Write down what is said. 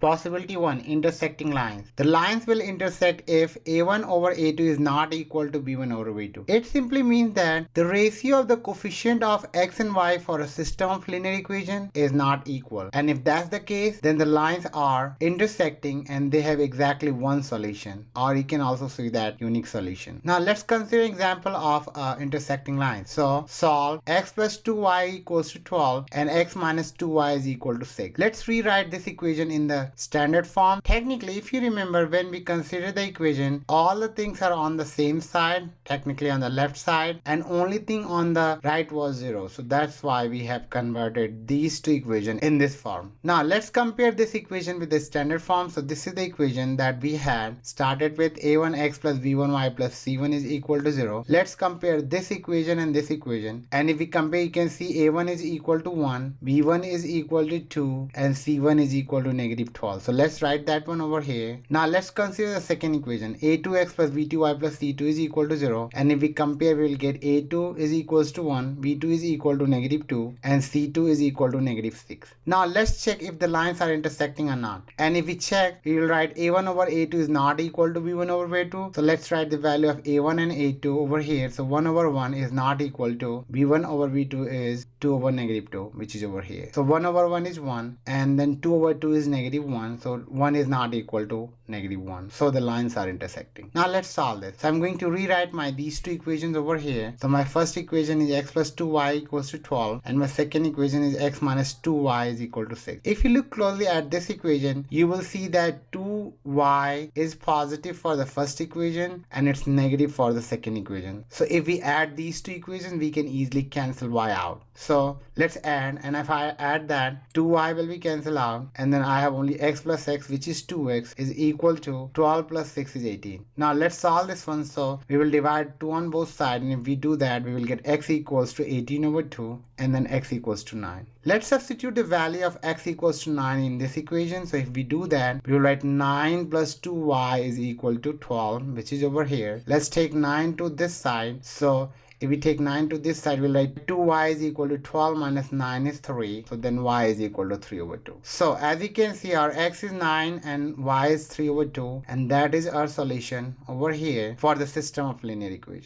Possibility 1, intersecting lines. The lines will intersect if a1 over a2 is not equal to b1 over b2. It simply means that the ratio of the coefficient of x and y for a system of linear equation is not equal. And if that's the case, then the lines are intersecting and they have exactly one solution. Or you can also see that unique solution. Now let's consider an example of intersecting lines. So solve x plus 2y equals to 12 and x minus 2y is equal to 6. Let's rewrite this equation in the standard form. Technically, if you remember, when we consider the equation, all the things are on the same side, technically on the left side, and only thing on the right was 0. So that's why we have converted these two equations in this form. Now let's compare this equation with the standard form. So this is the equation that we had started with a1x plus b1y plus c1 is equal to 0. Let's compare this equation and this equation, and if we compare, you can see a1 is equal to 1, b1 is equal to 2, and c1 is equal to negative 12. So let's write that one over here. Now let's consider the second equation, a2x plus b2y plus c2 is equal to 0, and if we compare, we will get a2 is equals to 1, b2 is equal to negative 2, and c2 is equal to negative 6. Now let's check if the lines are intersecting or not. And if we check, we will write a1 over a2 is not equal to b1 over b2. So let's write the value of a1 and a2 over here. So 1 over 1 is not equal to b1 over b2 is 2 over negative 2, which is over here. So 1 over 1 is 1, and then 2 over 2 is negative 1. So 1 is not equal to negative 1. So the lines are intersecting. Now let's solve this. So I'm going to rewrite these two equations over here. So my first equation is x plus 2y equals to 12, and my second equation is x minus 2y is equal to 6. If you look closely at this equation, you will see that 2y is positive for the first equation and it's negative for the second equation. So if we add these two equations, we can easily cancel y out. So let's add, and if I add that, 2y will be cancelled out, and then I have only x plus x, which is 2x, is equal to 12 plus 6 is 18. Now let's solve this one. So we will divide 2 on both sides, and if we do that, we will get x equals to 18 over 2, and then x equals to 9. Let's substitute the value of x equals to 9 in this equation. So if we do that, we will write 9 plus 2y is equal to 12, which is over here. Let's take 9 to this side. So if we take 9 to this side, we'll write 2y is equal to 12 minus 9 is 3. So then y is equal to 3 over 2. So as you can see, our x is 9 and y is 3 over 2. And that is our solution over here for the system of linear equations.